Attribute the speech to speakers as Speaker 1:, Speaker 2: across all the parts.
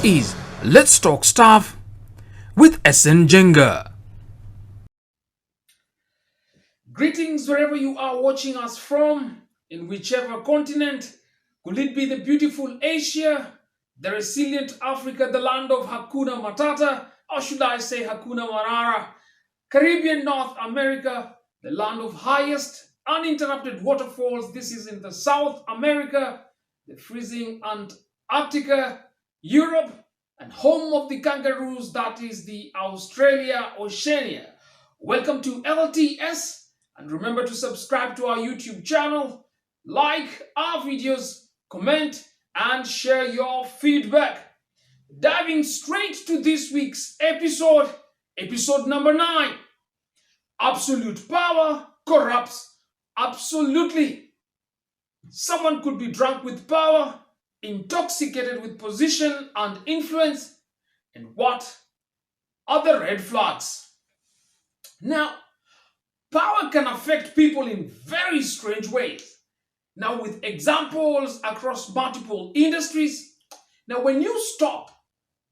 Speaker 1: This is Let's Talk Staff with Njenga.
Speaker 2: Greetings wherever you are watching us from, in whichever continent. Could it be the beautiful Asia, the resilient Africa, the land of Hakuna Matata, or should I say Hakuna Marara? Caribbean North America, the land of highest uninterrupted waterfalls. This is in the South America, the freezing Antarctica, Europe, and home of the kangaroos, that is the Australia, Oceania. Welcome to LTS, and remember to subscribe to our YouTube channel, like our videos, comment, and share your feedback. Diving straight to this week's episode number 9. Absolute power corrupts absolutely. Someone could be drunk with power, intoxicated with position and influence, and what are the red flags? Now, power can affect people in very strange ways. Now, with examples across multiple industries. Now, when you stop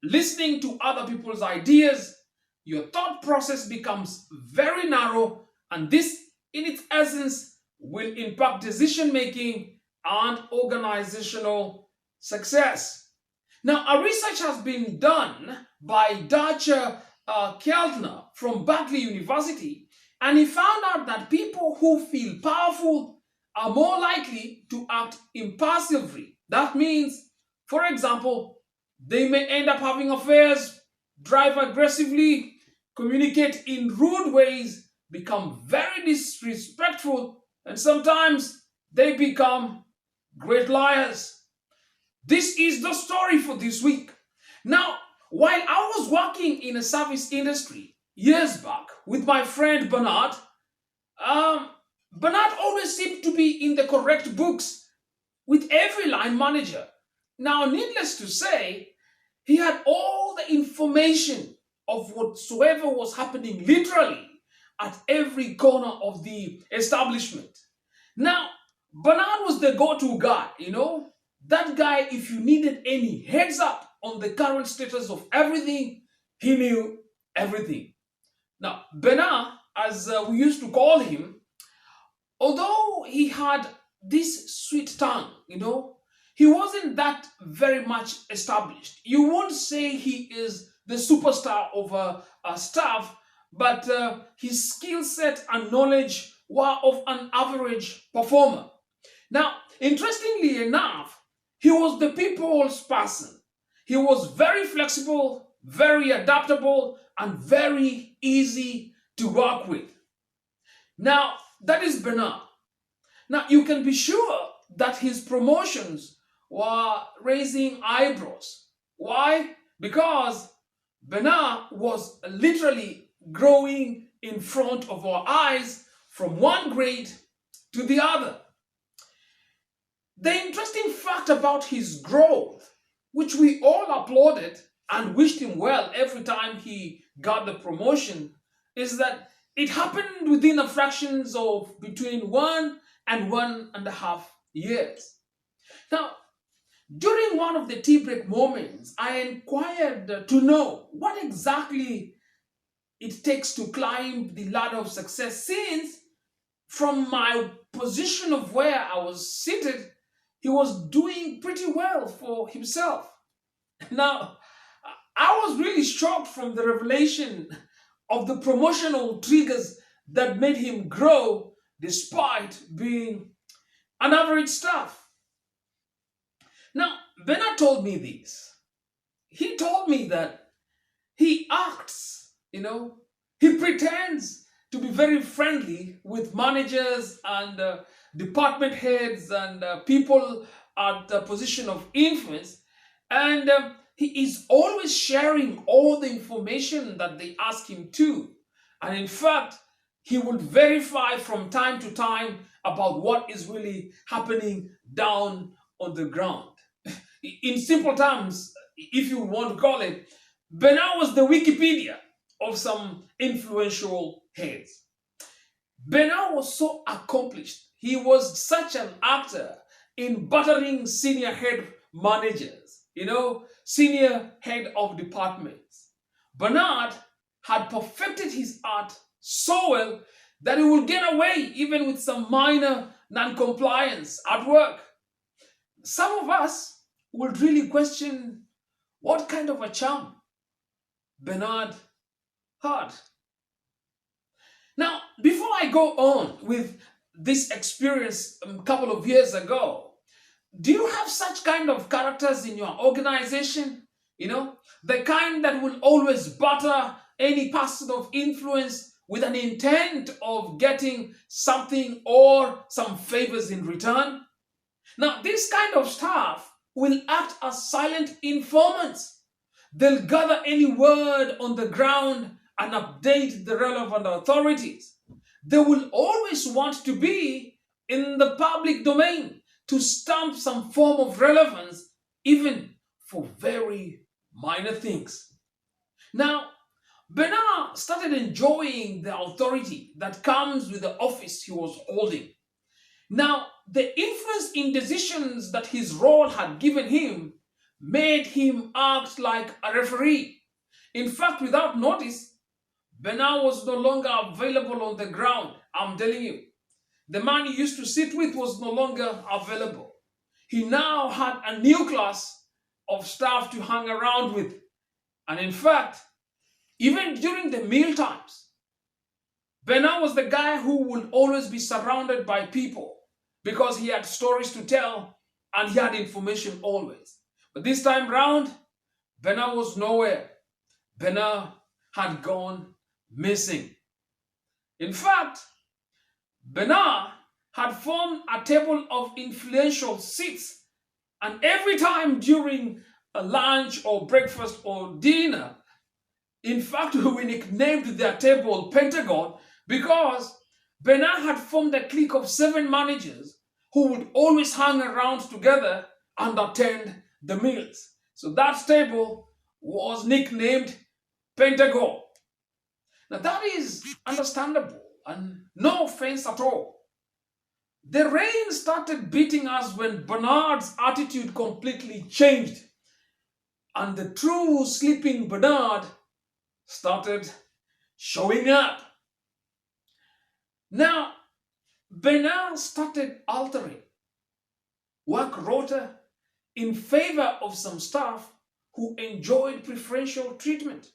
Speaker 2: listening to other people's ideas, your thought process becomes very narrow, and this, in its essence, will impact decision making and organizational success. Now, a research has been done by Dutch Keltner from Berkeley University, and he found out that people who feel powerful are more likely to act impulsively. That means, for example, they may end up having affairs, drive aggressively, communicate in rude ways, become very disrespectful, and sometimes they become great liars. This is the story for this week. Now, while I was working in a service industry years back with my friend Bernard, Bernard always seemed to be in the correct books with every line manager. Now, needless to say, he had all the information of whatsoever was happening literally at every corner of the establishment. Now, Bernard was the go-to guy, that guy, if you needed any heads up on the current status of everything, he knew everything. Now, Bernard, as we used to call him, although he had this sweet tongue, he wasn't that very much established. You won't say he is the superstar of a staff, but his skill set and knowledge were of an average performer. Now, interestingly enough, he was the people's person. He was very flexible, very adaptable, and very easy to work with. Now, that is Bernard. Now, you can be sure that his promotions were raising eyebrows. Why? Because Bernard was literally growing in front of our eyes from one grade to the other. The interesting fact about his growth, which we all applauded and wished him well every time he got the promotion, is that it happened within a fractions of between 1 and 1.5 years. Now, during one of the tea break moments, I inquired to know what exactly it takes to climb the ladder of success, since from my position of where I was seated, he was doing pretty well for himself. Now, I was really shocked from the revelation of the promotional triggers that made him grow despite being an average staff. Now, Bernard told me this. He told me that he acts, he pretends to be very friendly with managers and department heads and people at the position of influence, and he is always sharing all the information that they ask him to. And in fact, he would verify from time to time about what is really happening down on the ground. In simple terms, if you want to call it, Bernard was the Wikipedia of some influential heads. Bernard was so accomplished. He was such an actor in battering senior head managers, senior head of departments. Bernard had perfected his art so well that he would get away even with some minor non-compliance at work. Some of us would really question what kind of a charm Bernard had. Now, before I go on with this experience a couple of years ago, do you have such kind of characters in your organization? The kind that will always butter any person of influence with an intent of getting something or some favors in return? Now, this kind of staff will act as silent informants. They'll gather any word on the ground and update the relevant authorities. They will always want to be in the public domain to stamp some form of relevance, even for very minor things. Now, Bernard started enjoying the authority that comes with the office he was holding. Now, the influence in decisions that his role had given him made him act like a referee. In fact, without notice, Bernard was no longer available on the ground. I'm telling you, the man he used to sit with was no longer available. He now had a new class of staff to hang around with. And in fact, even during the meal times, Bernard was the guy who would always be surrounded by people because he had stories to tell and he had information always. But this time round, Bernard was nowhere. Bernard had gone missing. In fact, Bernard had formed a table of influential seats, and every time during a lunch or breakfast or dinner, in fact, we nicknamed their table Pentagon because Bernard had formed a clique of 7 managers who would always hang around together and attend the meals. So that table was nicknamed Pentagon. Now that is understandable and no offense at all. The rain started beating us when Bernard's attitude completely changed, and the true sleeping Bernard started showing up. Now, Bernard started altering work rota in favor of some staff who enjoyed preferential treatment.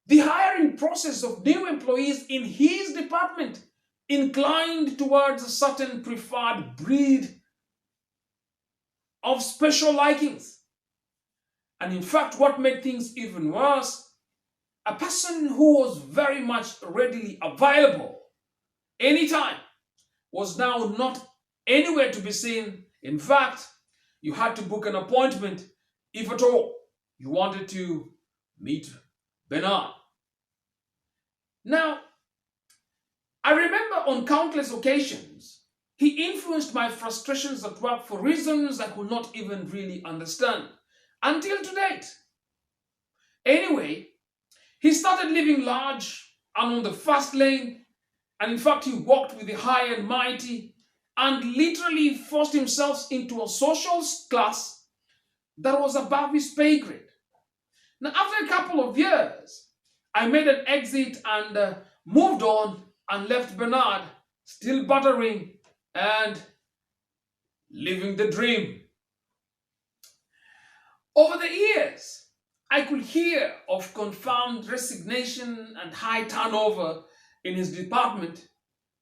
Speaker 2: The hiring process of new employees in his department inclined towards a certain preferred breed of special likings. And in fact, what made things even worse, a person who was very much readily available anytime was now not anywhere to be seen. In fact, you had to book an appointment if at all you wanted to meet Bernard. Now, I remember on countless occasions, he influenced my frustrations at work for reasons I could not even really understand until to date. Anyway, he started living large and on the fast lane, and in fact, he walked with the high and mighty and literally forced himself into a social class that was above his pay grade. Now, after a couple of years, I made an exit and moved on and left Bernard still buttering and living the dream. Over the years, I could hear of confirmed resignation and high turnover in his department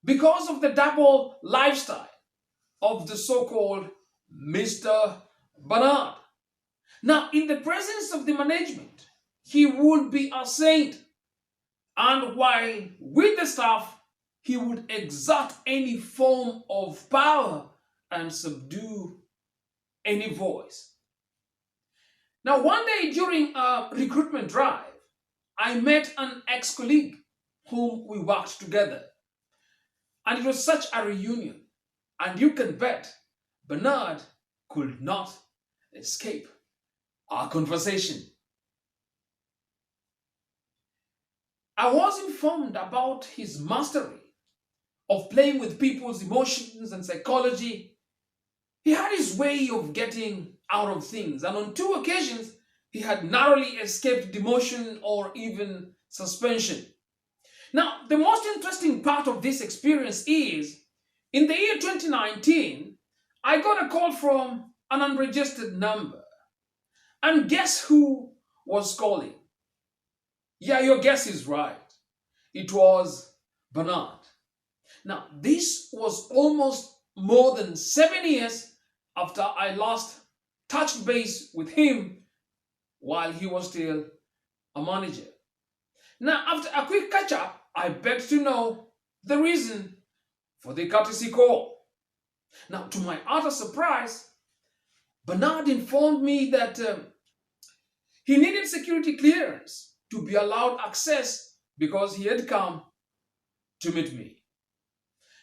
Speaker 2: because of the double lifestyle of the so-called Mr. Bernard. Now, in the presence of the management, he would be a saint, and while with the staff, he would exert any form of power and subdue any voice. Now, one day during a recruitment drive, I met an ex-colleague whom we worked together. And it was such a reunion. And you can bet Bernard could not escape our conversation. I was informed about his mastery of playing with people's emotions and psychology. He had his way of getting out of things, and on 2 occasions, he had narrowly escaped demotion or even suspension. Now, the most interesting part of this experience is in the year 2019, I got a call from an unregistered number. And guess who was calling? Yeah, your guess is right. It was Bernard. Now, this was almost more than 7 years after I last touched base with him while he was still a manager. Now, after a quick catch up, I begged to know the reason for the courtesy call. Now, to my utter surprise, Bernard informed me that he needed security clearance to be allowed access because he had come to meet me.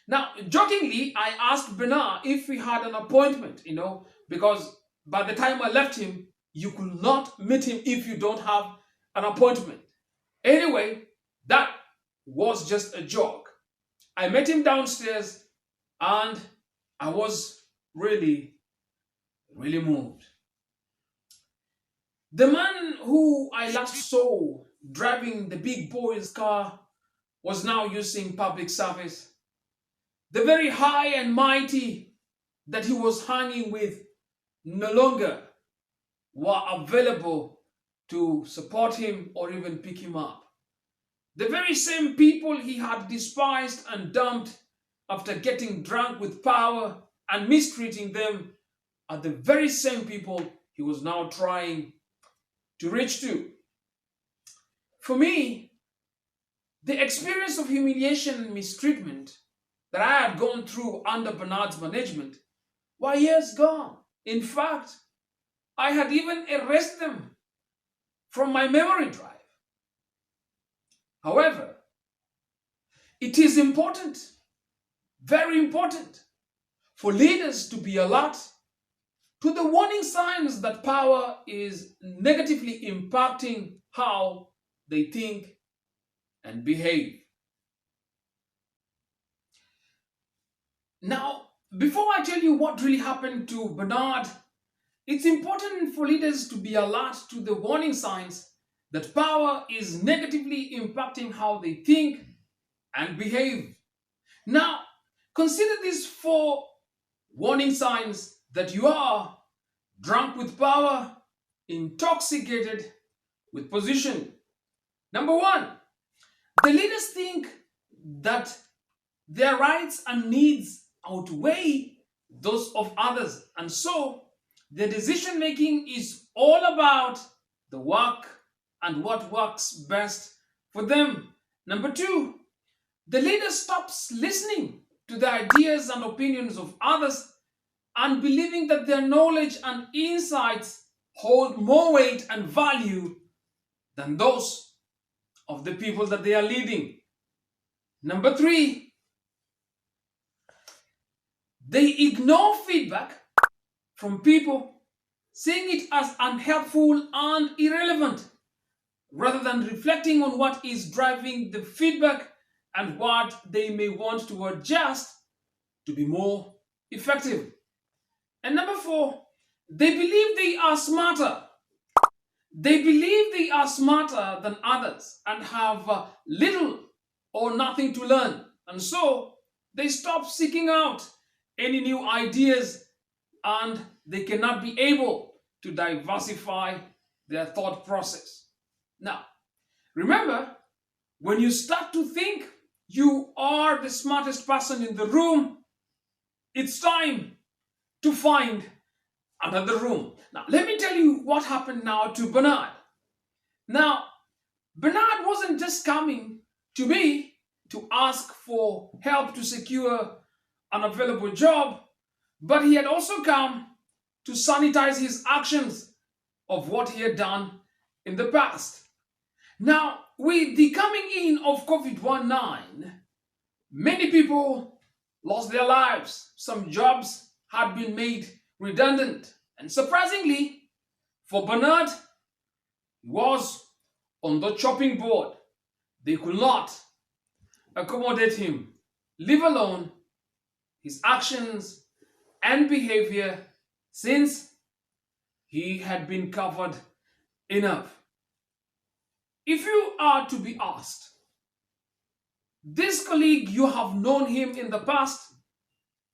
Speaker 2: Now, jokingly, I asked Bernard if we had an appointment, because by the time I left him, you could not meet him if you don't have an appointment. Anyway, that was just a joke. I met him downstairs and I was really, really moved. The man who I last saw driving the big boy's car was now using public service. The very high and mighty that he was hanging with no longer were available to support him or even pick him up. The very same people he had despised and dumped after getting drunk with power and mistreating them are the very same people he was now trying to reach to. For me, the experience of humiliation and mistreatment that I had gone through under Bernard's management were years gone. In fact, I had even erased them from my memory drive. However, it is important, very important, for leaders to be alert to the warning signs that power is negatively impacting how they think and behave. Now, before I tell you what really happened to Bernard, it's important for leaders to be alert to the warning signs that power is negatively impacting how they think and behave. Now, consider these 4 warning signs that you are drunk with power, intoxicated with position. Number 1, the leaders think that their rights and needs outweigh those of others, and so their decision making is all about the work and what works best for them. Number 2, the leader stops listening to the ideas and opinions of others and believing that their knowledge and insights hold more weight and value than those of the people that they are leading. Number 3, they ignore feedback from people, seeing it as unhelpful and irrelevant, rather than reflecting on what is driving the feedback and what they may want to adjust to be more effective. And number 4, they believe they are smarter. They believe they are smarter than others and have little or nothing to learn. And so they stop seeking out any new ideas and they cannot be able to diversify their thought process. Now, remember, when you start to think you are the smartest person in the room, it's time to find another room. Now, let me tell you what happened now to Bernard. Now, Bernard wasn't just coming to me to ask for help to secure an available job, but he had also come to sanitize his actions of what he had done in the past. Now, with the coming in of COVID-19, many people lost their lives. Some jobs had been made redundant. And surprisingly, for Bernard, he was on the chopping board. They could not accommodate him, leave alone his actions and behavior, since he had been covered enough. If you are to be asked, this colleague, you have known him in the past,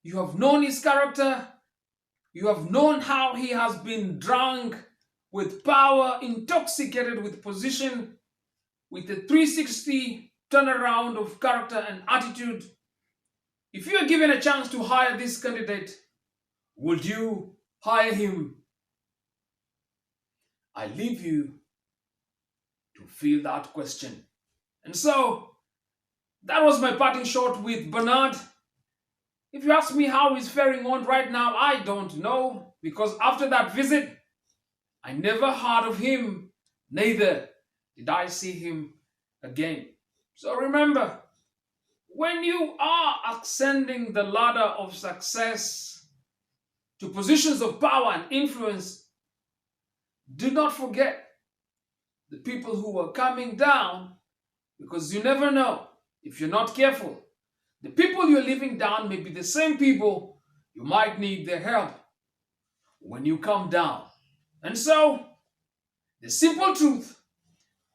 Speaker 2: you have known his character, you have known how he has been drunk with power, intoxicated with position, with a 360 turnaround of character and attitude. If you are given a chance to hire this candidate, would you hire him? I leave you to feel that question. And so, that was my parting shot with Bernard. If you ask me how he's faring on right now, I don't know, because after that visit, I never heard of him, neither did I see him again. So remember, when you are ascending the ladder of success to positions of power and influence, do not forget the people who are coming down, because you never know, if you're not careful, the people you're leaving down may be the same people you might need their help when you come down. And so, the simple truth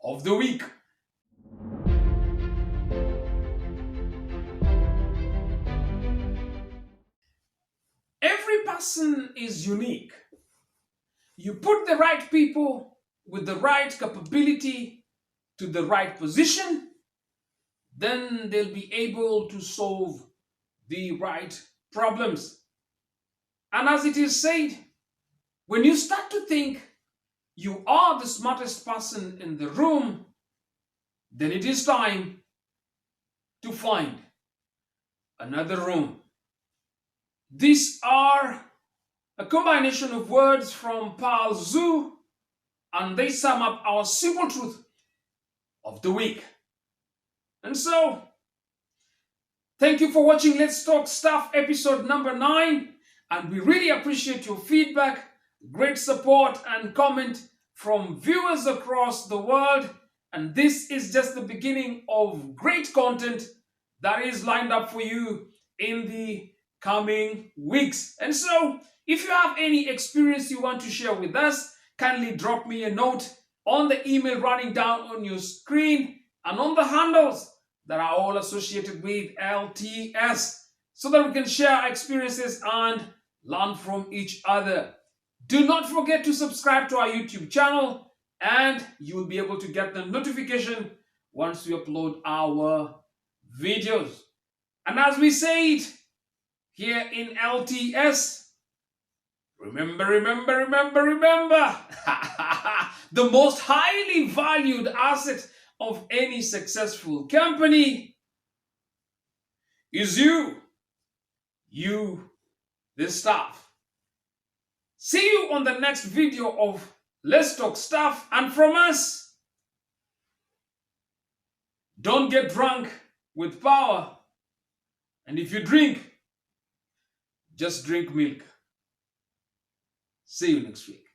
Speaker 2: of the week. Every person is unique. You put the right people with the right capability to the right position, then they'll be able to solve the right problems. And as it is said, when you start to think you are the smartest person in the room, then it is time to find another room. These are a combination of words from Paul Zhu, and they sum up our simple truth of the week. And so, thank you for watching Let's Talk Stuff episode number 9, and we really appreciate your feedback, great support and comment from viewers across the world. And this is just the beginning of great content that is lined up for you in the coming weeks. And so, if you have any experience you want to share with us, kindly drop me a note on the email running down on your screen and on the handles that are all associated with LTS, so that we can share our experiences and learn from each other. Do not forget to subscribe to our YouTube channel, and you will be able to get the notification once we upload our videos. And as we say it here in LTS, remember, the most highly valued asset of any successful company is you, the staff. See you on the next video of Let's Talk Stuff, and from us, don't get drunk with power, and if you drink, just drink milk. See you next week.